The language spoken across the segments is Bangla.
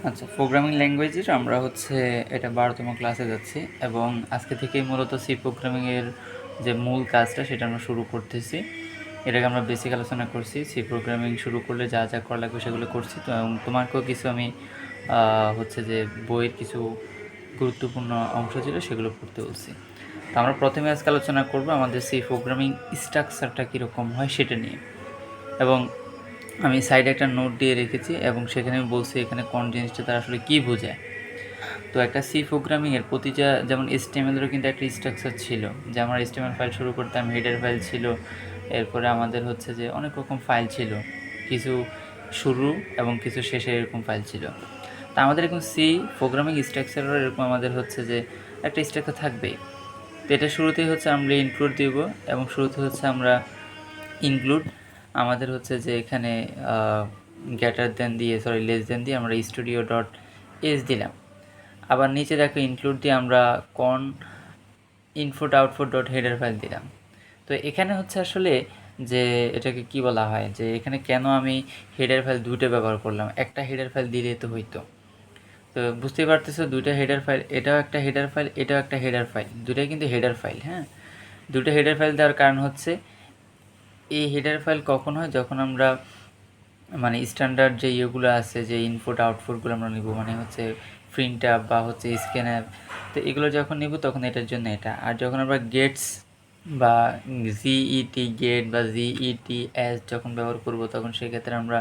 আচ্ছা, প্রোগ্রামিং ল্যাঙ্গুয়েজের আমরা এটা 12তম ক্লাসে যাচ্ছি এবং আজকে থেকেই মূলত সি প্রোগ্রামিংয়ের যে মূল কাজটা সেটা আমরা শুরু করতেছি। এটাকে আমরা বেসিক আলোচনা করছি। সি প্রোগ্রামিং শুরু করলে যা যা করা লাগবে সেগুলো করছি। তো এবং তোমাকেও কিছু আমি যে বইয়ের কিছু গুরুত্বপূর্ণ অংশ ছিল সেগুলো পড়তে বলছি। তো আমরা প্রথমে আজকে আলোচনা করব আমাদের সি প্রোগ্রামিং স্ট্রাকচারটা কীরকম হয় সেটা নিয়ে। এবং আমি সাইডে একটা নোট দিয়ে রেখেছি এবং সেখানে আমি বলছি এখানে কোন জিনিসটা তারা আসলে কী বোঝায়। তো একটা সি প্রোগ্রামিংয়ের প্রতিটা যেমন HTML-এরও কিন্তু একটা স্ট্রাকচার ছিল, যে আমরা HTML ফাইল শুরু করতাম, হেডার ফাইল ছিল, এরপরে আমাদের যে অনেক রকম ফাইল ছিল, কিছু শুরু এবং কিছু শেষে এরকম ফাইল ছিল। তা আমাদের এরকম সি প্রোগ্রামিং স্ট্রাকচারও এরকম আমাদের যে একটা স্ট্রাকচার থাকবেই। তো এটা শুরুতেই আমরা ইনক্লুড দিব এবং শুরুতে আমরা ইনক্লুড আমাদের যে এখানে গ্রেটার দেন দিয়ে লেস দেন দিয়ে আমরা স্টুডিও ডট এস দিলাম। আবার নিচে দেখো ইনক্লুড দিয়ে আমরা কন input output dot header file দিলাম। তো এখানে আসলে যে এটাকে কি বলা হয়, যে এখানে কেন আমি হেডার ফাইল দুটো ব্যবহার করলাম, একটা হেডার ফাইল দিলে তো হইতো। তো বুঝতেই পারতেছো দুইটা হেডার ফাইল, এটাও একটা হেডার ফাইল, এটাও একটা হেডার ফাইল, দুটাই কিন্তু হেডার ফাইল। হ্যাঁ, দুটো হেডার ফাইল দেওয়ার কারণ এই হেডার ফাইল কখন হয়, যখন আমরা স্ট্যান্ডার্ড যে ইয়েগুলো আছে, যে ইনপুট আউটপুটগুলো আমরা নিব, প্রিন্ট অ্যাপ বা স্ক্যান অ্যাপ, তো এগুলো যখন নিব তখন এটার জন্য এটা। আর যখন আমরা গেটস বা জিইটি গেট বা জিইটি এস যখন ব্যবহার করব তখন সেক্ষেত্রে আমরা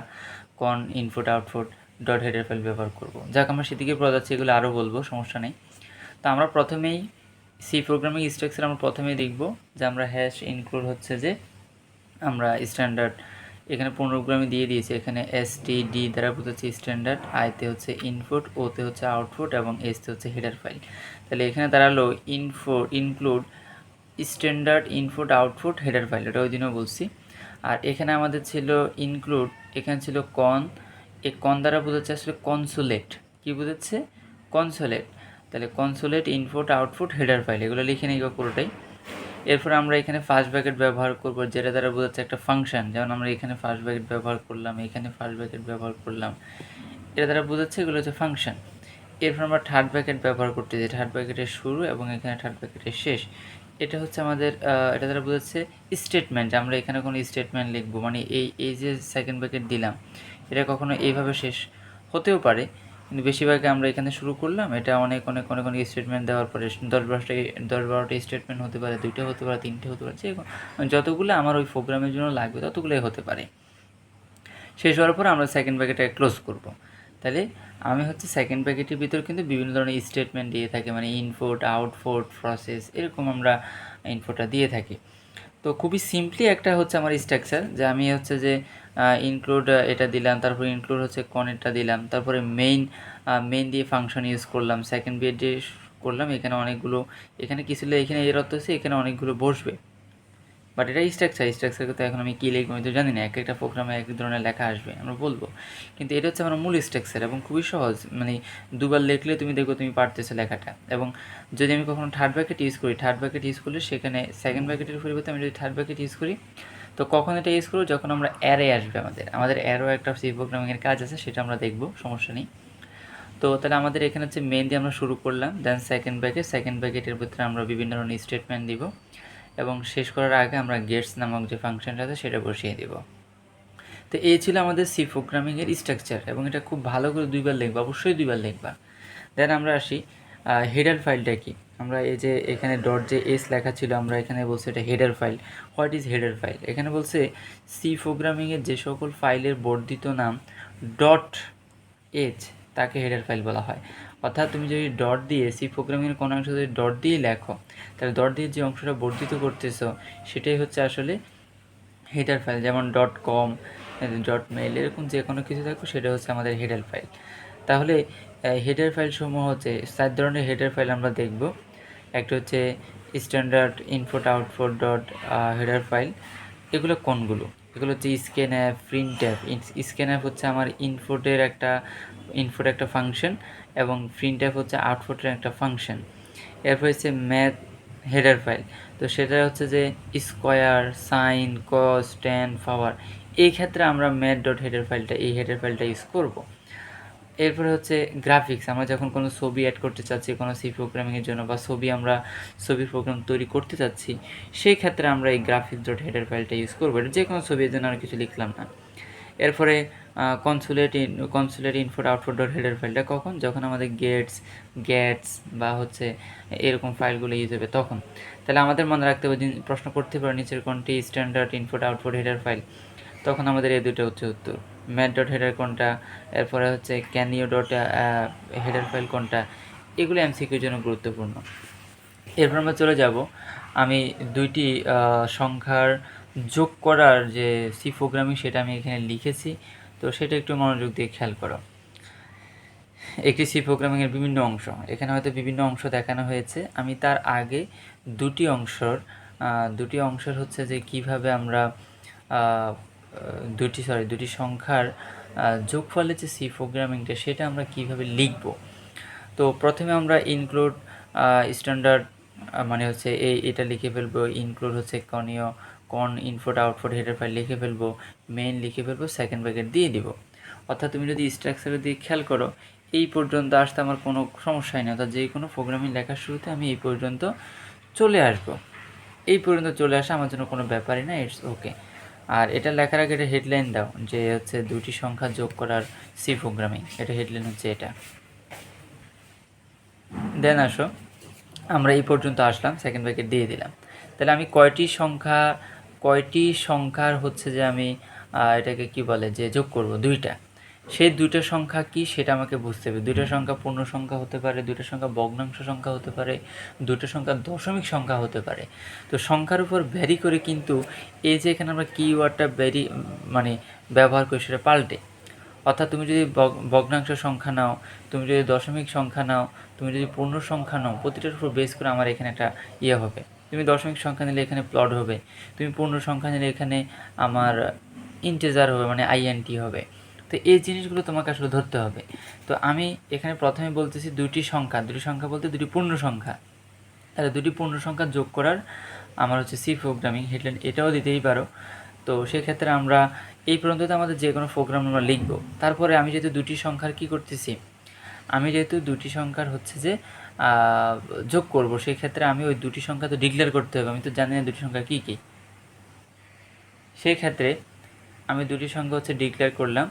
কন input output dot header file ব্যবহার করব। যাক, আমরা সেদিকে পড়া যাচ্ছে, এগুলো আরও বলবো, সমস্যা নেই। তো আমরা প্রথমেই সি প্রোগ্রামিং স্ট্রাকচার আমরা প্রথমেই দেখব যে আমরা হ্যাশ ইনক্লুড যে আমরা স্ট্যান্ডার্ড এখানে পুনরুক্রমে দিয়ে দিয়েছি। এখানে STD দ্বারা বোঝাচ্ছে স্ট্যান্ডার্ড, আইতে ইনপুট, ওতে আউটপুট এবং এসতে হেডার ফাইল। তাহলে এখানে দাঁড়ালো include standard input output header file, এটা ওই দিনও বলছি। আর এখানে আমাদের ছিল ইনক্লুড, এখানে ছিল কন, এই কন দ্বারা বোঝাচ্ছে আসলে কনসোলেট। কি বোঝাচ্ছে? কনসোলেট। তাহলে consulate input output header file, এগুলো লিখে নিব পুরোটাই। এরপর আমরা এখানে ফার্স্ট ব্র্যাকেট ব্যবহার করব, যেটা দ্বারা বোঝাচ্ছে একটা ফাংশন। যেমন আমরা এখানে ফার্স্ট ব্র্যাকেট ব্যবহার করলাম, এখানে ফার্স্ট ব্র্যাকেট ব্যবহার করলাম, এটা দ্বারা বোঝাচ্ছে এগুলো ফাংশন। এরপর আমরা থার্ড ব্র্যাকেট ব্যবহার করতেছি, থার্ড ব্র্যাকেটের শুরু এবং এখানে থার্ড ব্র্যাকেটের শেষ। এটা আমাদের এটা দ্বারা বোঝাচ্ছে স্টেটমেন্ট, আমরা এখানে কোনো স্টেটমেন্ট লিখবো, এই যে সেকেন্ড ব্র্যাকেট দিলাম এটা কখনো এইভাবে শেষ হতেও পারে, কিন্তু বেশিরভাগে আমরা এখানে শুরু করলাম। এটা অনেক অনেক অনেক অনেক স্টেটমেন্ট দেওয়ার পরে 10-12টা স্টেটমেন্ট হতে পারে, 2টা হতে পারে, 3টে হতে পারে, যে যতগুলো আমার ওই প্রোগ্রামের জন্য লাগবে ততগুলোই হতে পারে। শেষ হওয়ার পর আমরা সেকেন্ড ব্র্যাকেটটা ক্লোজ করব। তাহলে আমি সেকেন্ড ব্র্যাকেটের ভিতর কিন্তু বিভিন্ন ধরনের স্টেটমেন্ট দিয়ে থাকি, ইনপুট আউটপুট প্রসেস, এরকম আমরা ইনপুটটা দিয়ে থাকি। তো খুবই সিম্পলি একটা আমার স্ট্রাকচার, যে আমি যে ইনক্লুড এটা দিলাম, তারপর ইনক্লুড কনেরটা দিলাম, তারপরে মেইন দিয়ে ফাংশন ইউজ করলাম, সেকেন্ড বিট দিয়ে করলাম। এখানে অনেকগুলো, এখানে কিছু এখানে এর অর্থ এখানে অনেকগুলো বসবে, বাট এটা স্ট্রাকচারকে তো এখন আমি কী লিখবো আমি তো জানি না, একটা প্রোগ্রামে এক ধরনের লেখা আসবে, আমরা বলবো। কিন্তু এটা আমার মূল স্ট্রাকচার এবং খুবই সহজ, দুবার লিখলে তুমি দেখো তুমি পারতেছো লেখাটা। এবং যদি আমি কখনো থার্ড ব্র্যাকেট ইউজ করি, থার্ড ব্র্যাকেট ইউজ করলে সেখানে সেকেন্ড ব্র্যাকেটের পরিবর্তে আমি যদি থার্ড ব্র্যাকেট ইউজ করি, তো কখন এটা ইউজ করবো, যখন আমরা অ্যারে আসবে, আমাদের অ্যারো একটা সি প্রোগ্রামিংয়ের কাজ আছে, সেটা আমরা দেখবো, সমস্যা নেই। তো তাহলে আমাদের এখানে মেইন দিয়ে আমরা শুরু করলাম, দেন সেকেন্ড ব্র্যাকেটের ভিতরে আমরা বিভিন্ন ধরনের স্টেটমেন্ট দিব এবং শেষ করার আগে আমরা গেটস নামক যে ফাংশনটা আছে সেটা বসিয়ে দেব। তো এই ছিল আমাদের সি প্রোগ্রামিংয়ের স্ট্রাকচার এবং এটা খুব ভালো করে দুইবার লিখবা, অবশ্যই দুইবার লিখবা। দেন আমরা আসি হেডার ফাইলটা কি। আমরা এই যে এখানে ডট যে এস লেখা ছিল, আমরা এখানে বলছি এটা header file. What is header file? এখানে বলছে সি প্রোগ্রামিংয়ের যে সকল ফাইলের বর্ধিত নাম ডট এজ তাকে হেডার ফাইল বলা হয়। অর্থাৎ তুমি যদি ডট দিয়ে সি প্রোগ্রামিংয়ের কোনো অংশ যদি ডট দিয়ে লেখো, তাহলে ডট দিয়ে যে অংশটা বর্ধিত করতেছো সেটাই আসলে হেডার ফাইল। যেমন .com, .mail, এরকম যে কোনো কিছু থাকবে সেটা আমাদের হেডার ফাইল। তাহলে হেডার ফাইল সমূহ 4 ধরনের হেডার ফাইল আমরা দেখব। একটা standard input output dot header file. এগুলো কোনগুলো? এগুলো scan app, print app. Scan app আমার ইনপুট একটা ফাংশন এবং প্রিন্ট অ্যাপ আউটপুটের একটা ফাংশন। এরপর ম্যাথ হেডার ফাইল, তো সেটা যে স্কোয়ার, সাইন, কস, ট্যান, পাওয়ার। এই ক্ষেত্রে আমরা ম্যাথ ডট হেডার ফাইলটা, এই হেডার ফাইলটা ইউজ করব। এরপরে হচ্ছে গ্রাফিক্স। আমরা যখন কোনো ছবি অ্যাড করতে চাচ্ছি কোনো সি প্রোগ্রামিংয়ের জন্য, বা ছবির প্রোগ্রাম তৈরি করতে চাচ্ছি, সেই ক্ষেত্রে আমরা এই গ্রাফিক্স ডট হেডার ফাইলটা ইউজ করবো। এটা যে কোনো ছবির জন্য আর কিছু লিখলাম না। এরপরে consulate input output dot header ফাইলটা কখন, যখন আমাদের গেটস বা হচ্ছে এরকম ফাইলগুলো ইউজ হবে তখন। তাহলে আমাদের মনে রাখতে হবে, প্রশ্ন করতে পারে নিচের কোনটি standard input output header file, তখন আমাদের এই দুটো হচ্ছে উত্তর। ম্যাথ ডট হেডার কোনটা, এরপরে হচ্ছে ক্যানিও ডট হেডার ফাইল কোনটা, এগুলো এমসিকিউর জন্য গুরুত্বপূর্ণ। এরপর আমরা চলে যাব, আমি দুইটি সংখ্যার যোগ করার যে সি প্রোগ্রামিং সেটা আমি এখানে লিখেছি, তো সেটা একটু মনোযোগ দিয়ে খেয়াল করো। একটি সি প্রোগ্রামিংয়ের বিভিন্ন অংশ, এখানে হয়তো বিভিন্ন অংশ দেখানো হয়েছে। আমি তার আগে দুটি অংশের হচ্ছে যে কিভাবে আমরা দুটি সংখ্যার যোগফলের যে সি প্রোগ্রামিংটা সেটা আমরা কিভাবে লিখব। তো প্রথমে আমরা ইনক্লুড স্ট্যান্ডার্ড মানে হচ্ছে এটা লিখে ফেলবো। ইনক্লুড হচ্ছে কন ইনপুট আউটপুট হেডার ফাইল লিখে ফেলবো, মেইন লিখে ফেলবো, সেকেন্ড ব্র্যাকেট দিয়ে দিব। অর্থাৎ তুমি যদি স্ট্রাকচারে দিয়ে খেয়াল করো, এই পর্যন্ত আসতে আমার কোনো সমস্যাই নেই। অর্থাৎ যে কোনো প্রোগ্রামিং লেখার শুরুতে আমি এই পর্যন্ত চলে আসবো। এই পর্যন্ত চলে আসা আমার জন্য কোনো ব্যাপারই না, ইটস ওকে। আর এটা লেখার আগে এটা হেডলাইন দাও, যে হচ্ছে দুটি সংখ্যা যোগ করার সি প্রোগ্রামিং, এটা হেডলাইন হচ্ছে এটা। দেন আসো, আমরা এই পর্যন্ত আসলাম, সেকেন্ড ব্র্যাকেট দিয়ে দিলাম। তাহলে আমি কয়টি সংখ্যার হচ্ছে যে আমি এটাকে কি বলে যে যোগ করব, দুইটা। সেই দুইটা সংখ্যা কি সেটা আমাকে বুঝতে হবে। দুইটা সংখ্যা পূর্ণ সংখ্যা হতে পারে, দুইটা সংখ্যা ভগ্নাংশ সংখ্যা হতে পারে, দুটো সংখ্যা দশমিক সংখ্যা হতে পারে। তো সংখ্যার উপর ভ্যারি করে কিন্তু এই যে এখানে আমরা কিওয়ার্ডটা মানে ব্যবহার করি সেটা পাল্টে। অর্থাৎ তুমি যদি ভগ্নাংশ সংখ্যা নাও, তুমি যদি দশমিক সংখ্যা নাও, তুমি যদি পূর্ণ সংখ্যা নাও, প্রতিটার উপর বেস করে আমার এখানে একটা হবে। তুমি দশমিক সংখ্যা নিলে এখানে প্লট হবে, তুমি পূর্ণ সংখ্যা নিলে এখানে আমার ইন্টিজার হবে, মানে আইএনটি হবে। তো এই জিনিসগুলো তোমাকে আসলে ধরতে হবে। তো আমি এখানে প্রথমে বলতেছি দুটি সংখ্যা বলতে দুটি পূর্ণ সংখ্যা। তাহলে দুটি পূর্ণ সংখ্যা যোগ করার আমার হচ্ছে সি প্রোগ্রামিং হেডলাইন, এটাও দিতেই পারো। তো সেক্ষেত্রে আমরা এই পর্যন্ত আমাদের যে কোনো প্রোগ্রাম আমরা লিখব। তারপরে আমি যেহেতু দুটি সংখ্যার কি করতেছি, আমি যেহেতু দুটি সংখ্যার হচ্ছে যে যোগ করব, সেই ক্ষেত্রে আমি ওই দুটি সংখ্যা তো ডিক্লেয়ার করতে হবে। আমি তো জানি না দুটি সংখ্যা কী কী। সেই ক্ষেত্রে আমি দুটি সংখ্যা হচ্ছে ডিক্লেয়ার করলাম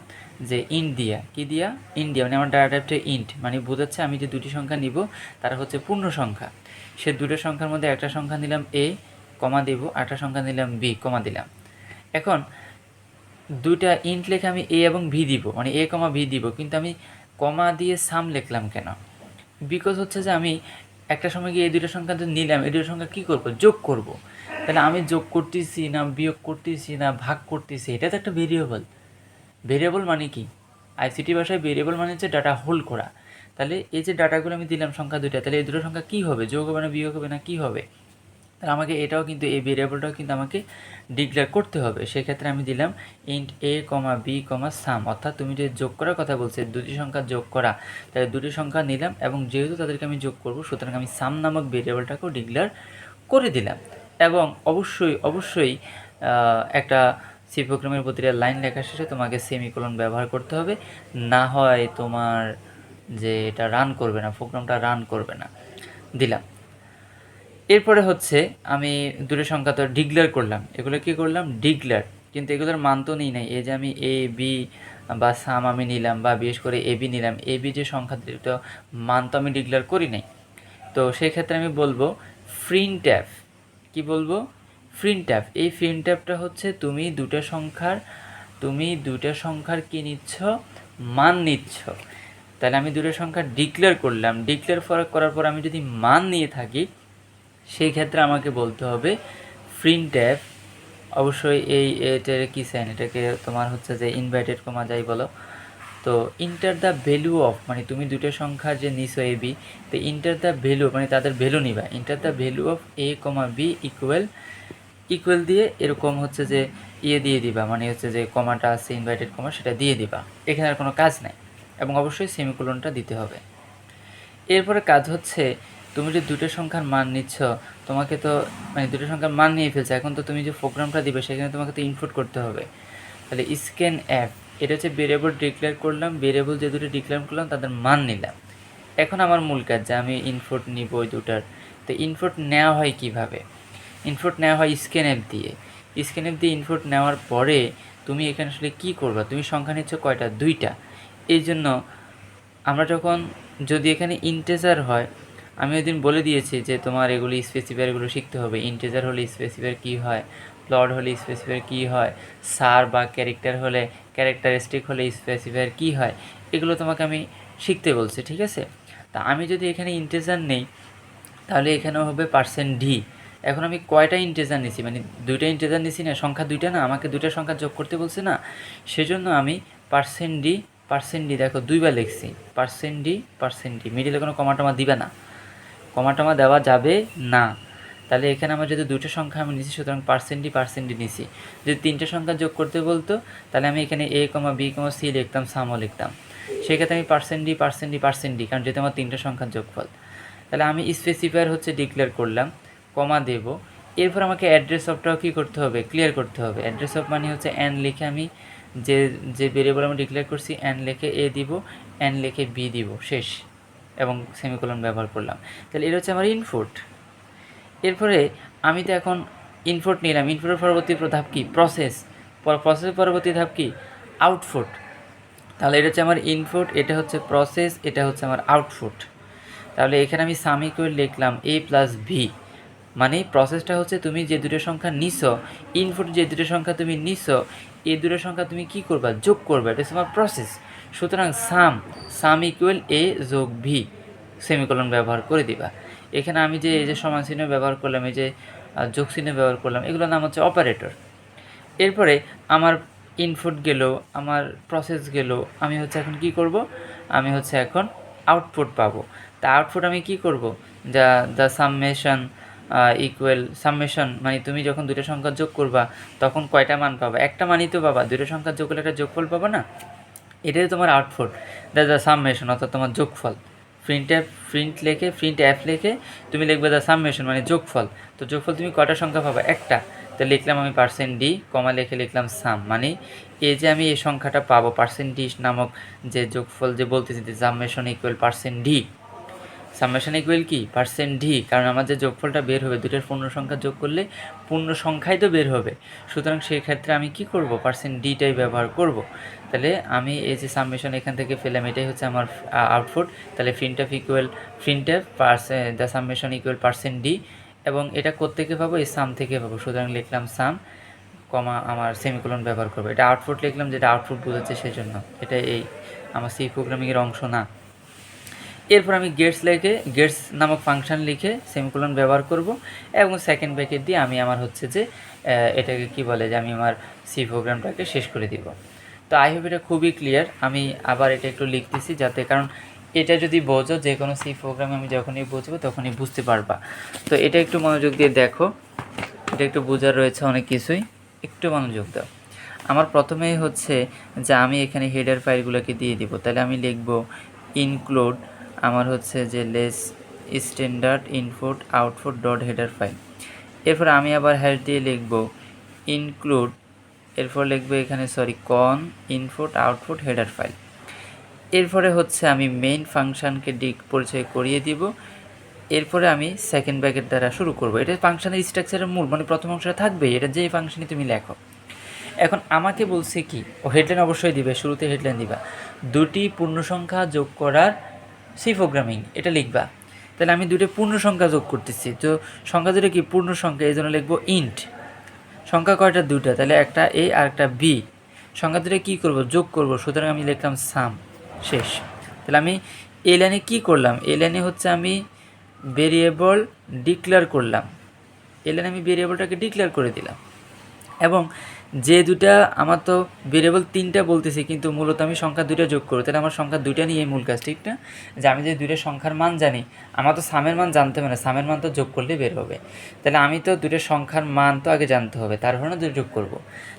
যে ইন্ট দিয়া, কি দিয়া, ইন্ট দিয়া, মানে আমার ডাটা টাইপটা ইন্ট, মানে বোঝাচ্ছে আমি যে দুটি সংখ্যা নিব তারা হচ্ছে পূর্ণ সংখ্যা। সে দুটো সংখ্যার মধ্যে একটা সংখ্যা নিলাম এ, কমা দিব, আরেকটা সংখ্যা নিলাম বি, কমা দিলাম। এখন দুইটা ইন্ট লেখে আমি এ এবং ভি দিব, মানে এ কমা ভি দিব, কিন্তু আমি কমা দিয়ে সাম লিখলাম কেন? বিকজ হচ্ছে যে আমি একটা সময় গিয়ে এই দুটো সংখ্যা তো নিলাম, এই দুটো সংখ্যা কী করবো, যোগ করব। তাহলে আমি যোগ করতেছি না বিয়োগ করতেছি না ভাগ করতেছি, এটা তো একটা ভেরিয়েবল মানে কি, আইসিটি ভাষায় ভেরিয়েবল মানে হচ্ছে ডাটা হোল্ড করা। তাহলে এই যে ডাটাগুলো আমি দিলাম সংখ্যা দুইটা, তাহলে এই দুটো সংখ্যা কী হবে, যোগ হবে না বিয়োগ হবে না কী হবে? তাহলে আমাকে এটাও কিন্তু, এই ভেরিয়েবলটাও কিন্তু আমাকে ডিক্লেয়ার করতে হবে। সেক্ষেত্রে আমি দিলাম ইন্ট এ কমা বি কমা সাম। অর্থাৎ তুমি যে যোগ করার কথা বলছে, দুটি সংখ্যা যোগ করা, তাহলে দুটি সংখ্যা নিলাম এবং যেহেতু তাদেরকে আমি যোগ করব, সুতরাং আমি সাম নামক ভেরিয়েবলটাকেও ডিক্লেয়ার করে দিলাম। এবং অবশ্যই একটা সি প্রোগ্রামের প্রতিটা লাইন লেখার শেষে তোমাকে সেমিকোলন ব্যবহার করতে হবে, না হয় তোমার যে এটা রান করবে না, প্রোগ্রামটা রান করবে না। দিলাম। এরপরে হচ্ছে আমি দুটো সংখ্যা তো ডিক্লেয়ার করলাম, এগুলো কী করলাম, ডিক্লেয়ার, কিন্তু এগুলোর মান তো নেই নাই। এই যে আমি এ বি বা সাম আমি নিলাম, বা বিশেষ করে এ বি নিলাম, এ বি যে সংখ্যা দুটো মান তো আমি ডিক্লেয়ার করি নাই। তো সেই ক্ষেত্রে আমি বলবো প্রিন্টএফ। কি বলবো, প্রিন্টএফ। এই প্রিন্টএফটা হচ্ছে তুমি দুটো সংখ্যার কি নিচ্ছ, মান নিচ্ছ। তাহলে আমি দুটো সংখ্যা ডিক্লেয়ার করলাম, করার পর আমি যদি মান নিয়ে থাকি, সেই ক্ষেত্রে আমাকে বলতে হবে প্রিন্টএফ। অবশ্যই এটার কি সাইন, এটাকে তোমার হচ্ছে যে ইনভার্টেড কমা যাই বলো। তো ইন্টার দ্য ভ্যালু অফ, মানে তুমি দুটো সংখ্যা যে নিছো এ বি, তো ইন্টার দ্য ভ্যালু মানে তাদের ভ্যালু নিবা। Enter the value of A comma B equal দিয়ে এরকম হচ্ছে যে দিয়ে দিবা, মানে হচ্ছে যে কমাটা আছে ইনভার্টেড কমা, সেটা দিয়ে দিবা। এখানে আর কোনো কাজ নাই, এবং অবশ্যই সেমিকোলনটা দিতে হবে। এরপরে কাজ হচ্ছে, তুমি যে দুটো সংখ্যার মান নিচ্ছ, তোমাকে তো মানে দুটো সংখ্যার মান নিয়ে ফেলছে, এখন তো তুমি যে প্রোগ্রামটা দিবে সেখানে তোমাকে তো ইনপুট করতে হবে। তাহলে স্ক্যান অ্যাপ, এটা হচ্ছে ভেরিয়েবল ডিক্লেয়ার করলাম, ভেরিয়েবল যে দুটো ডিক্লেয়ার করলাম তাদের মান নিলাম। এখন আমার মূল কাজ যে আমি ইনপুট নিব ওই দুটার। তো ইনপুট নেওয়া হয় কিভাবে? ইনপুট নেওয়া হয় স্ক্যানএফ দিয়ে। স্ক্যানএফ দিয়ে ইনপুট নেওয়ার পরে তুমি এখানে আসলে কী করবা, তুমি সংখ্যা নিচ্ছ কয়টা? 2টা। এই জন্য আমরা যখন যদি এখানে ইন্টেজার হয়, আমি ওই দিন বলে দিয়েছি যে তোমার এগুলি স্পেসিফায়ারগুলো শিখতে হবে। ইন্টেজার হলে স্পেসিফায়ার কী হয়, প্লট হলে স্পেসিফায়ার কী হয়, সার বা ক্যারেক্টার হলে ক্যারেক্টারিস্টিক হলে স্পেসিফায়ার কী হয়, এগুলো তোমাকে আমি শিখতে বলছি, ঠিক আছে? তা আমি যদি এখানে ইন্টেজার নেই তাহলে এখানেও হবে %d। এখন আমি কয়টা ইন্টেজার নিছি, মানে 2টা ইন্টেজার নিছি না, সংখ্যা 2টা না, আমাকে 2টা সংখ্যা যোগ করতে বলছে না, সেজন্য আমি %d দেখো 2বার লিখছি, %d, মিডিলে কোনো কমা দিবে না, কমা দেওয়া যাবে না। তাহলে এখানে আমার যদি 2টা সংখ্যা আমি নিছি, সুতরাং %d নিছি। যদি 3টে সংখ্যা যোগ করতে বলতো তাহলে আমি এখানে a, b, c লিখতাম, সামও লিখতাম। সেক্ষেত্রে আমি %d, কারণ যেহেতু আমার 3টে সংখ্যার যোগফল। তাহলে আমি স্পেসিফায়ার হচ্ছে ডিক্লেয়ার করলাম, কমা দেব। এরপর আমাকে অ্যাড্রেস অফটাও কী করতে হবে, ক্লিয়ার করতে হবে। অ্যাড্রেস অফ মানে হচ্ছে n লিখে আমি যে ভেরিয়েবল আমি ডিক্লেয়ার করছি n লিখে a দিব, n লিখে b দিব, শেষ, এবং সেমিকোলন ব্যবহার করলাম। তাহলে এটা হচ্ছে আমার ইনপুট। এরপরে আমি তো এখন ইনপুট নিলাম, ইনপুটের পরবর্তী ধাপ কি? প্রসেসের পরবর্তী ধাপ কি? আউটপুট। তাহলে এটা হচ্ছে আমার ইনপুট, এটা হচ্ছে প্রসেস, এটা হচ্ছে আমার আউটপুট। তাহলে এখানে আমি সাম ইকুয়াল লিখলাম a প্লাস b, মানে প্রসেসটা হচ্ছে তুমি যে দুটো সংখ্যা নিছো, ইনপুট যে দুটো সংখ্যা তুমি নিছো, এই দুটো সংখ্যা তুমি কি করবা? যোগ করবে, এটা হচ্ছে আমার প্রসেস। সুতরাং সাম ইকুয়াল a যোগ b, সেমিকোলন ব্যবহার করে দিবা। এখানে আমি যে এই যে সমান চিহ্ন ব্যবহার করলাম, এই যে যোগ চিহ্ন ব্যবহার করলাম, এগুলোর নাম হচ্ছে অপারেটর। এরপরে আমার ইনপুট গেল, আমার প্রসেস গেল, আমি হচ্ছে এখন কি করব? আমি হচ্ছে এখন আউটপুট পাবো। তা আউটপুট আমি কি করব? দ্য সামেশন ইকুয়াল সামেশন, মানে তুমি যখন দুটো সংখ্যা যোগ করবা তখন কয়টা মান পাবা? একটা মানই তো পাবা, দুটো সংখ্যা যোগ করলে একটা যোগফল পাবা না? এটাই তোমার আউটপুট, দ্য সামেশন, অর্থাৎ তোমার যোগফল। প্রিন্ট অ্যাপ লিখে তুমি লিখবে দ্য সামেশন, মানে যোগফল। তো যোগফল তুমি কয়টা সংখ্যা পাবা? একটা। তো লিখলাম আমি %d, কমা লিখে লিখলাম সাম, মানে এই যে আমি এই সংখ্যাটা পাবো %d নামক যে যোগফল যে বলতেছি, যে summation equal %d, summation equal কি? %d, কারণ আমার যে যোগফলটা বের হবে, দুটোর পূর্ণ সংখ্যা যোগ করলে পূর্ণ সংখ্যাই তো বের হবে। সুতরাং সেই ক্ষেত্রে আমি কি করব? %dটাই ব্যবহার করব। তাহলে আমি এই যে সামেশন এখান থেকে পেলাম, এটাই হচ্ছে আমার আউটপুট। তাহলে printf the summation equal %d, এবং এটা কোত্থেকে পাবো? এই সাম থেকে পাবো। সুতরাং লিখলাম সাম, কমা আমার সেমিকোলন ব্যবহার করবো। এটা আউটপুট লিখলাম, যেটা আউটপুট বোঝাচ্ছে সেই জন্য। এটা এই আমার সি প্রোগ্রামিংয়ের অংশ না। এরপর আমি গেটস নামক ফাংশন লিখে সেমিকোলন ব্যবহার করব, এবং সেকেন্ড ব্র্যাকেট দিয়ে আমি আমার হচ্ছে যে এটাকে কি বলে, যে আমি আমার সি প্রোগ্রামটাকে শেষ করে দিব। তো আই হোপ এটা খুবই ক্লিয়ার। আমি আবার এটা একটু লিখতেছি, যাতে, কারণ এটা যদি বোঝো, যে কোনো সি প্রোগ্রাম আমি যখনই বুঝবো তখনই বুঝতে পারবা। তো এটা একটু মনোযোগ দিয়ে দেখো, এটা একটু বোঝার রয়েছে অনেক কিছুই, একটু মনোযোগ দাও। আমার প্রথমেই হচ্ছে যে আমি এখানে হেডার ফাইলগুলোকে দিয়ে দিব। তাহলে আমি লিখব ইনক্লুড আমার হচ্ছে যে less standard input output dot header file. এরপর আমি আবার হ্যাশ দিয়ে লিখব ইনক্লুড, এরপর লিখব এখানে কন ইনপুট আউটপুট হেডার ফাইল। এরপরে হচ্ছে আমি মেইন ফাংশানকে পরিচয় করিয়ে দিব। এরপরে আমি সেকেন্ড ব্র্যাকেট দ্বারা শুরু করব। এটা ফাংশনের স্ট্রাকচারের মূল, মানে প্রথম অংশটা থাকবে, এটা যেই ফাংশনই তুমি লেখো। এখন আমাকে বলছে কি, ও হেডলাইন অবশ্যই দিবে, শুরুতে হেডলাইন দিবা, দুটি পূর্ণসংখ্যা যোগ করার সি প্রোগ্রামিং, এটা লিখবা। তাহলে আমি দুটো পূর্ণ সংখ্যা যোগ করতেছি, তো সংখ্যা দুটো কি? পূর্ণ সংখ্যা, এই জন্য লিখবো ইন্ট। সংখ্যা কয়টা? দুটা, তাহলে একটা এ আর একটা বি। সংখ্যা দুটো কী করবো? যোগ করব, সুতরাং আমি লিখলাম সাম, শেষ। তাহলে আমি এই লাইনে কী করলাম? এই লাইনে হচ্ছে আমি ভেরিয়েবল ডিক্লেয়ার করলাম, এই লাইনে আমি ভেরিয়েবলটাকে ডিক্লেয়ার করে দিলাম। এবং যে দুটা আমার তো ভেরিয়েবল 3টা বলতেছি, কিন্তু মূলত আমি সংখ্যা 2টা যোগ করব। তাহলে আমার সংখ্যা 2টা নিয়ে মূল কাজ, ঠিক না? যে আমি যে 2টা সংখ্যার মান জানি, আমার তো সামের মান জানতে হবে না, সামের মান তো যোগ করলে বের হবে। তাহলে আমি তো 2টা সংখ্যার মান তো আগে জানতে হবে, তারপরে না 2 যোগ করব।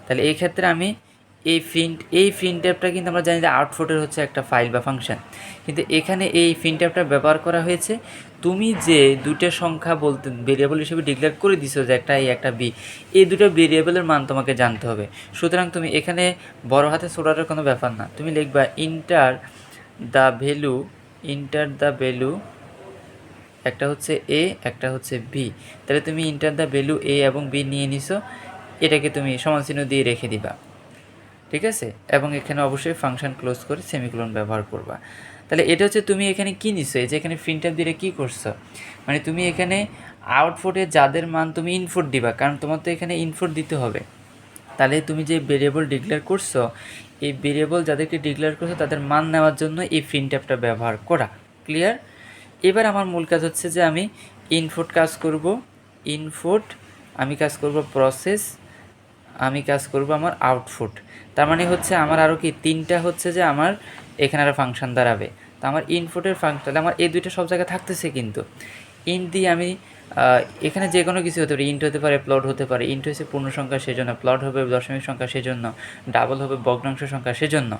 তাহলে এই ক্ষেত্রে আমি এই printfটা কিন্তু আমরা জানি যে আউটপুটের হচ্ছে একটা ফাইল বা ফাংশন, কিন্তু এখানে এই printfটা ব্যবহার করা হয়েছে তুমি যে দুটো সংখ্যা বলতে ভেরিয়েবল হিসেবে ডিক্লেয়ার করে দিছো যে একটা এ একটা বি, এই দুটো ভেরিয়েবলের মান তোমাকে জানতে হবে। সুতরাং তুমি এখানে বড় হাতে ছোটার কোনো ব্যাপার না, তুমি লিখবা ইন্টার দ্য ভ্যালু, একটা হচ্ছে এ একটা হচ্ছে বি। তাহলে তুমি ইন্টার দ্য ভ্যালু এ এবং বি নিয়ে নিছো, এটাকে তুমি সমানচিহ্ন দিয়ে রেখে দিবা, ঠিক আছে। এবং এখানে অবশ্যই ফাংশন ক্লোজ করে সেমিকোলন ব্যবহার করবা। তাহলে এটা হচ্ছে তুমি এখানে কী নিছো, এই যে এখানে প্রিন্টফ দিয়ে কী করছো, মানে তুমি এখানে আউটপুটে যাদের মান তুমি ইনপুট দিবা, কারণ তোমার তো এখানে ইনপুট দিতে হবে। তাহলে তুমি যে ভেরিয়েবল ডিক্লেয়ার করছো, এই ভেরিয়েবল যাদেরকে ডিক্লেয়ার করছো তাদের মান নেওয়ার জন্য এই প্রিন্টফটা ব্যবহার করা। ক্লিয়ার? এবার আমার মূল কাজ হচ্ছে যে আমি ইনপুট কাজ করব, আমি কাজ করব প্রসেস, আমি কাজ করব আমার আউটপুট। তার মানে হচ্ছে আমার আরও কি তিনটা হচ্ছে যে আমার এখানে আরও ফাংশন দাঁড়াবে। তো আমার ইনপুটের ফাংশন, তাহলে আমার এই দুইটা সব জায়গায় থাকতেছে, কিন্তু ইন্ট দিয়ে আমি এখানে যে কোনো কিছু হতে পারে, ইন্ট হতে পারে, প্লট হতে পারে। ইন্ট হচ্ছে পূর্ণ সংখ্যা সেজন্য, প্লট হবে দশমিক সংখ্যা সেজন্য, ডাবল হবে ভগ্নাংশ সংখ্যা সেজন্য।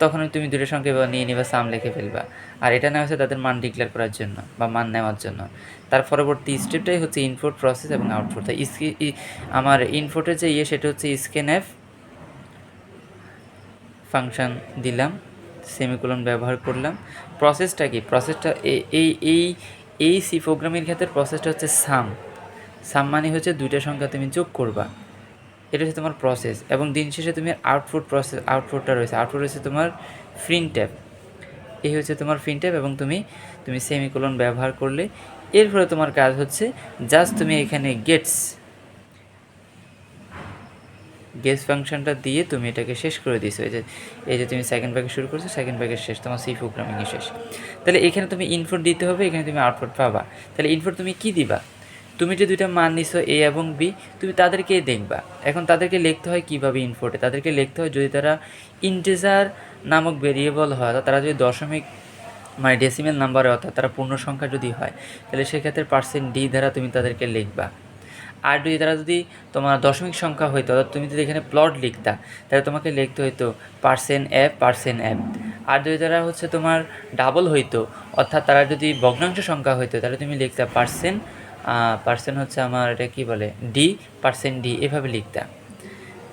তখন তুমি দুটো সংখ্যা নিয়ে নিবা, সাম লিখে ফেলবা। আর এটা নেওয়া হচ্ছে তাদের মান ডিক্লেয়ার করার জন্য বা মান নেওয়ার জন্য। তার পরবর্তী স্টেপটাই হচ্ছে ইনপুট, প্রসেস এবং আউটপুট। তাই আমার ইনপুটের যে সেটা হচ্ছে স্ক্যানএফ ফাংশন দিলাম, সেমিকোলন ব্যবহার করলাম। প্রসেসটা কি, প্রসেসটা এই সি প্রোগ্রামের ক্ষেত্রে প্রসেসটা হচ্ছে সাম মানে হচ্ছে দুইটা সংখ্যা তুমি যোগ করবা, এটা হচ্ছে তোমার প্রসেস। এবং দিন শেষে তুমি আউটপুটটা রয়েছে তোমার প্রিন্টফ, এই হচ্ছে তোমার প্রিন্টফ। এবং তুমি সেমিকোলন ব্যবহার করলে এরপরে তোমার কাজ হচ্ছে জাস্ট তুমি এখানে গেটস ফাংশনটা দিয়ে তুমি এটাকে শেষ করে দিছো। এই যে তুমি সেকেন্ড ব্র্যাকেট শুরু করছো, সেকেন্ড ব্র্যাকেট শেষ, তোমার সি প্রোগ্রামিংয়ে শেষ। তাহলে এখানে তুমি ইনপুট দিতে হবে, এখানে তুমি আউটপুট পাবা। তাহলে ইনপুট তুমি কি দিবা, তুমি যে দুইটা মান নিছো এ এবং বি, তুমি তাদেরকেই দেখবা। এখন তাদেরকে লিখতে হয় কীভাবে ইনপুটে, তাদেরকে লিখতে হয় যদি তারা ইন্টিজার নামক ভেরিয়েবল হয়, অর্থাৎ তারা যদি দশমিক মানে ডেসিমেল নাম্বারে, অর্থাৎ তারা পূর্ণ সংখ্যা যদি হয়, তাহলে সেক্ষেত্রে %d দ্বারা তুমি তাদেরকে লিখবা। আর যদি তোমার দশমিক সংখ্যা হইতো, অর্থাৎ তুমি যদি এখানে প্লট লিখতা, তাহলে তোমাকে লিখতে হইতো %f। আর যদি তারা হচ্ছে তোমার ডাবল হইতো, অর্থাৎ তারা যদি ভগ্নাংশ সংখ্যা হইতো, তাহলে তুমি লিখতা পার্সেন্ট হচ্ছে আমার এটা কী বলে %d, এভাবে লিখতা।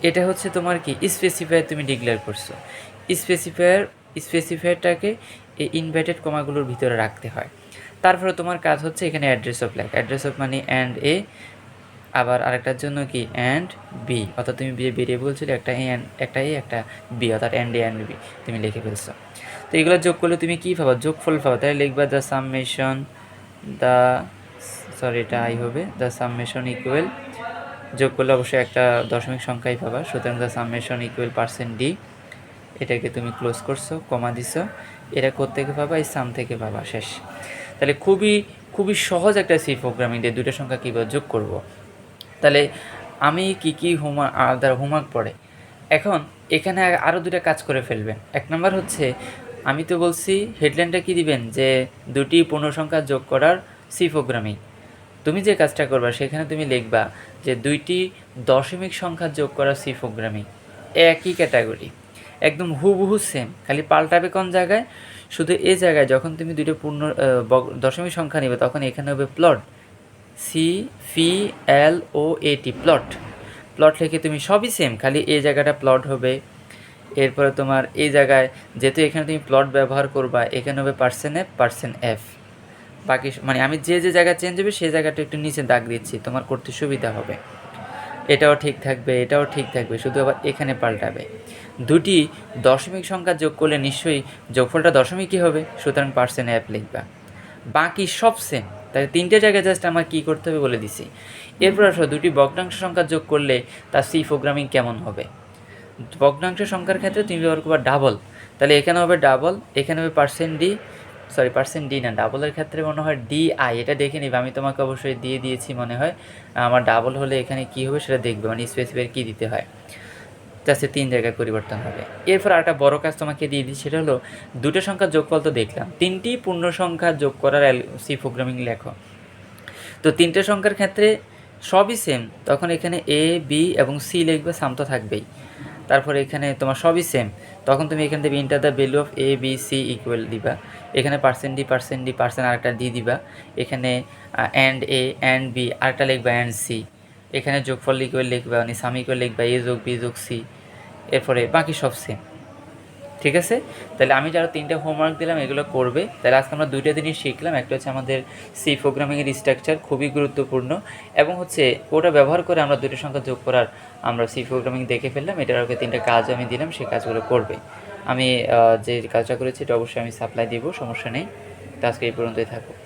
এটা হচ্ছে তোমার কি স্পেসিফায়ার তুমি ডিক্লেয়ার করছো। স্পেসিফায়ারটাকে এই ইনভার্টেড কমাগুলোর ভিতরে রাখতে হয়। তারপরে তোমার কাজ হচ্ছে এখানে অ্যাড্রেস অফ মানে অ্যান্ড এ, আবার আরেকটার জন্য কি অ্যান্ড বি, অর্থাৎ তুমি ভেরিয়েবল ছিল একটা এ একটা বি, অর্থাৎ অ্যান্ড এ অ্যান্ড বি তুমি লিখে ফেলছো। তো এগুলো যোগ করলে তুমি কী পাবা, যোগফল পাবা। তাই লিখবা দ্য সামেশন ইকুয়াল, যোগ করলে অবশ্যই একটা দশমিক সংখ্যাই পাবা। সুতরাং দ্য সামেশন ইকুয়াল %d, এটাকে তুমি ক্লোজ করছো, কমা দিছো। এটা কোত্থেকে পাবা, এই সাম থেকে পাবা, শেষ। তাহলে খুবই সহজ একটা সি প্রোগ্রামিং দিয়ে দুটো সংখ্যা কীভাবে যোগ করব। তাহলে আমি কী হোমওয়ার্ক পড়ে এখন এখানে আরও দুটো কাজ করে ফেলবেন। এক নম্বর হচ্ছে, আমি তো বলছি হেডলাইনটা কী দিবেন, যে দুটি পূর্ণসংখ্যা যোগ করার সি প্রোগ্রামিং। তুমি যে কাজটা করবা সেখানে তুমি লিখবা যে দুইটি দশমিক সংখ্যা যোগ করা সি প্রোগ্রামিং, একই ক্যাটাগরি, একদম হুবহু সেম, খালি পাল্টাবে কোন জায়গায়, শুধু এই জায়গায় যখন তুমি দুইটা দশমিক সংখ্যা নেবে তখন এখানে হবে প্লট, CPLOT, প্লট লিখে তুমি সবই সেম, খালি এই জায়গাটা প্লট হবে। এরপরে তোমার এই জায়গায় যেহেতু এখানে তুমি প্লট ব্যবহার করবা, এখানে হবে %f। বাকি মানে আমি যে জায়গা চেঞ্জ হবে সেই জায়গাটা একটু নিচে দাগ দিচ্ছি, তোমার করতে সুবিধা হবে। এটাও ঠিক থাকবে, শুধু আবার এখানে পাল্টাবে। দুটি দশমিক সংখ্যা যোগ করলে নিশ্চয়ই যোগফলটা দশমিকই হবে, সুতরাং %f লিখবা। বাকি সব সেম। তাই তিনটে জায়গায় জাস্ট আমার কী করতে হবে বলে দিছি। এরপর আসো দুটি ভগ্নাংশ সংখ্যা যোগ করলে তার সি প্রোগ্রামিং কেমন হবে। ভগ্নাংশ সংখ্যার ক্ষেত্রে তুমি ব্যবহার করবা ডাবল, তাহলে এখানে হবে ডাবল, এখানে হবে %d না, ডাবলের ক্ষেত্রে মনে হয় DI, এটা দেখে নিবে, আমি তোমাকে অবশ্যই দিয়ে দিয়েছি মনে হয়। আমার ডাবল হলে এখানে কী হবে সেটা দেখবে, মানে স্পেসিফায়ার কী দিতে হয়, জাস্ট 3 জায়গায় পরিবর্তন হবে। এরপর আরেকটা বড় কাজ তোমাকে দিয়ে দিই, সেটা হলো দুটো সংখ্যার যোগফল তো দেখলাম, তিনটি পূর্ণ সংখ্যা যোগ করার সি প্রোগ্রামিং লেখো। তো তিনটে সংখ্যার ক্ষেত্রে সবই সেম, তখন এখানে A, B এবং C লিখবে, সাম তো থাকবেই। তারপরে এখানে তোমার সবই সেম, তখন তুমি এখান থেকে enter the value of A B C equal দিবা, এখানে পার্সেন্ট আরেকটা ডি দিবা, এখানে অ্যান্ড এ অ্যান্ড বি আরেকটা লিখবা অ্যান্ড সি, এখানে যোগফল ইকুয়াল লিখবা মানে সাম ইকুয়াল লিখবা এ যোগ বি যোগ সি, এরপরে বাকি সব সেম। ঠিক আছে, তাহলে আমি যারা 3টে হোমওয়ার্ক দিলাম এগুলো করবে। তাহলে আজকে আমরা 2টা জিনিস শিখলাম, একটা হচ্ছে আমাদের সি প্রোগ্রামিংয়ের স্ট্রাকচার খুবই গুরুত্বপূর্ণ, এবং হচ্ছে ওটা ব্যবহার করে আমরা 2টি সংখ্যা যোগ করার আমরা সি প্রোগ্রামিং দেখে ফেললাম। এটার আগে 3টা কাজ আমি দিলাম, সেই কাজগুলো করবে। আমি যে কাজটা করেছি এটা অবশ্যই আমি সাপ্লাই দিব, সমস্যা নেই। তো আজকে এই পর্যন্তই থাকুক।